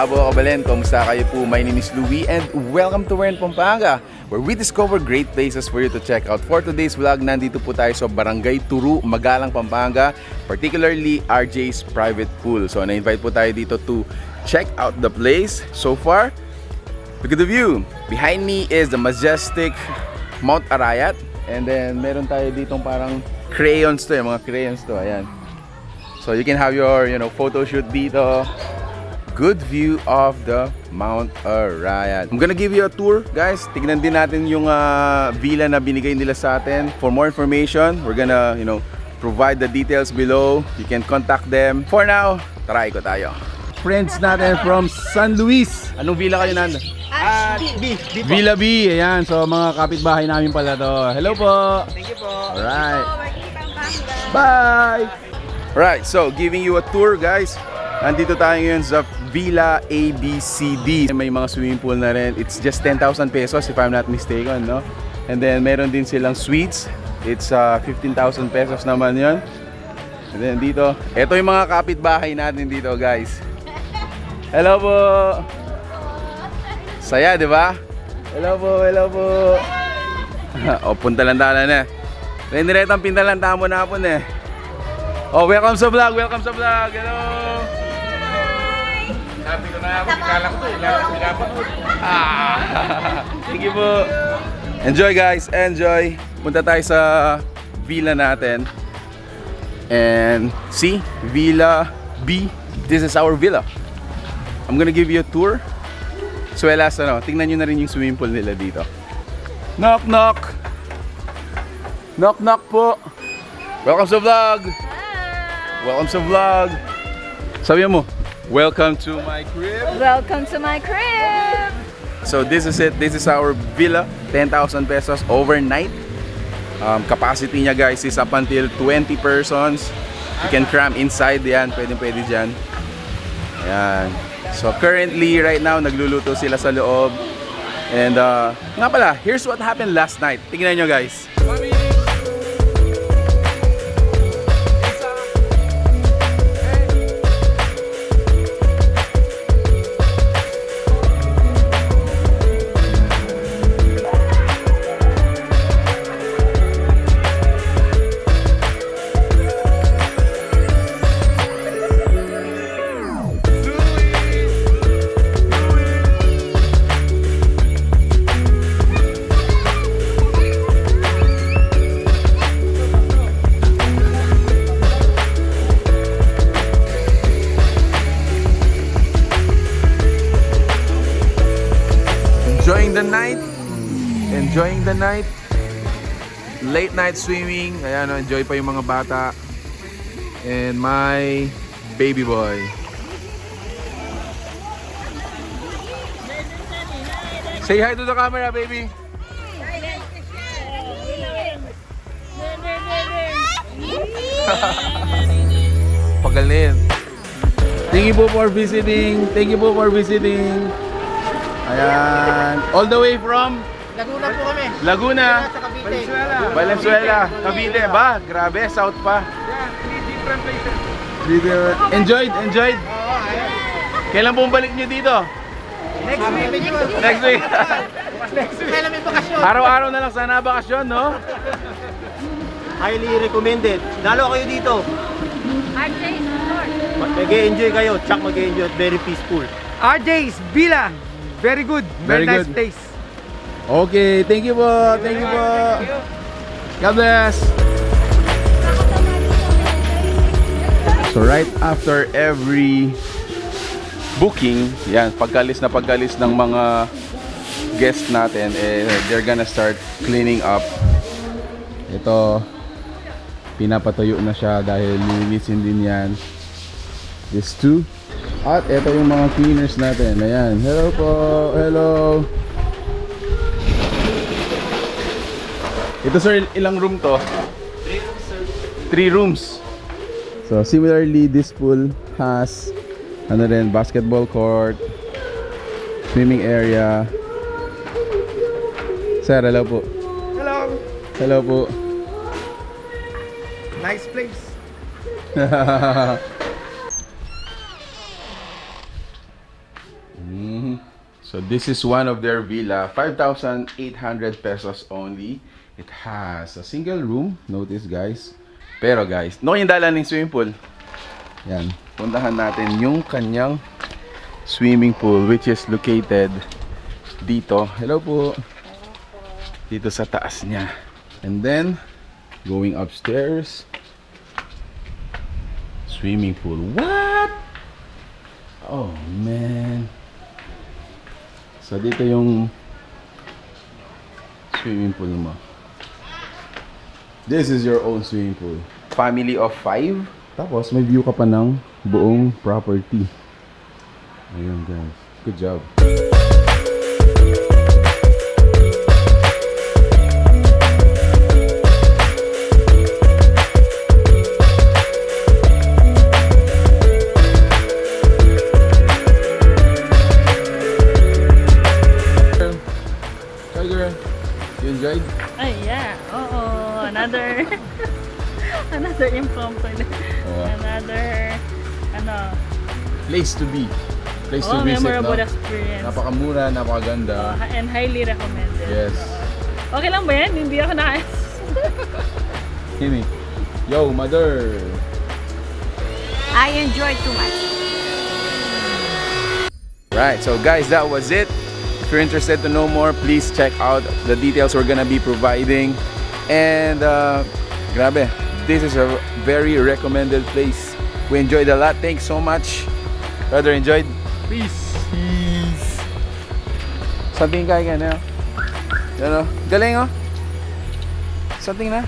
Babo Kabalen, kumusta kayo po? My name is Louie and welcome to Pampanga, where we discover great places for you to check out. For today's vlog, nandito po tayo sa Barangay Turu, Magalang, Pampanga, particularly RJ's private pool. So na-invite po tayo dito to check out the place. So far, look at the view. Behind me is the majestic Mount Arayat, and then meron tayo ditong parang crayons to, mga crayons to, ayan. So you can have your, photo shoot dito. Good view of the Mount Arayat. I'm gonna give you a tour, guys. Tignan din natin yung villa na binigay nila sa atin. For more information, we're gonna, provide the details below. You can contact them. For now, tara, ikot tayo. Friends natin from San Luis. Anong villa kayo nanda? B. Villa B. Ayan, so mga kapitbahay namin pala to. Hello po. Thank you po. Alright. Bye. Alright, so giving you a tour, guys. Nandito tayo ngayon sa Villa ABCD. May mga swimming pool na rin. It's just 10,000 pesos if I'm not mistaken, no? And then meron din silang suites. It's 15,000 pesos naman yon. And then dito, ito yung mga kapitbahay natin dito, guys. Hello po. Saya, di ba? Hello po, hello po. O, puntalan-talan na. Reniretang pintalan mo na po na. Oh, welcome sa vlog, welcome sa vlog. Hello. Sabi ko na ako, ikala ko to, thank you po. Enjoy, guys, enjoy. Punta tayo sa villa natin. And see, Villa B. This is our villa. I'm gonna give you a tour. Suelas, tingnan nyo na rin yung swimming pool nila dito. Knock, knock. Knock, knock po. Welcome sa vlog. Welcome sa vlog. Sabi mo, welcome to my crib. Welcome to my crib. So this is it. This is our villa. 10,000 pesos overnight. Capacity niya, guys, is up until 20 persons. You can cram inside yan. Pwede dyan. Ayan. So currently, right now, nagluluto sila sa loob. And nga pala, here's what happened last night. Tingnan nyo, guys. Enjoying the night. Late night swimming. Ayan, enjoy pa yung mga bata. And my baby boy. Say hi to the camera, baby. Pagaling. Thank you po for visiting. Thank you po for visiting. Ayan. All the way from Laguna po kami. Laguna. Sa Cavite. Valenzuela. Cavite. Ba? Grabe. South pa. Yeah, 3 different places. Enjoyed? Enjoyed? Oo, ayan. Kailan pong balik nyo dito? Next week. Next week. Next week. Kailan may bakasyon? Araw-araw na lang sana bakasyon, no? Highly recommended. Dalo kayo dito. RJ's Resort. Mag-enjoy kayo. Tsak mag-enjoy at very peaceful. RJ's Villa. Very good. Very Very nice good. place. Okay. Thank you po. Thank you po. God bless. So right after every booking, yan, pagkalis ng mga guests natin, they're gonna start cleaning up. Ito, pinapatuyo na siya dahil nilinisin din yan. This too. At ito yung mga cleaners natin. Ayan. Hello po. Hello. Ito, sir, ilang room to? 3 rooms, sir. 3 rooms. So similarly, this pool has basketball court, swimming area. Sir, hello po. Hello. Hello po. Nice place. So this is one of their villa, 5,800 pesos only. It has a single room, notice guys. Pero guys, no yung dala ng swimming pool. Yan, puntahan natin yung kanyang swimming pool which is located dito. Hello po. Dito sa taas niya. And then, going upstairs. Swimming pool. What? Oh man. So dito yung swimming pool mo. This is your own swimming pool. Family of 5. Tapos may view ka pa ng buong property. Ayun guys. Good job. Tiger, you enjoyed? Ay, yeah. Oo. Another... another impromptu. Another... Ano... Place to be. Place to visit, memorable no? experience. Napakamura, napakaganda. And highly recommended. Yes. Okay lang ba yan? Hindi ako na... Himi. Yo, mother. I enjoyed too much. Right, so guys, that was it. If you're interested to know more, please check out the details we're gonna be providing. And grabe, this is a very recommended place. We enjoyed a lot. Thanks so much. Brother, enjoyed? Peace. Peace. Something kaya na. Galing oh. Something na.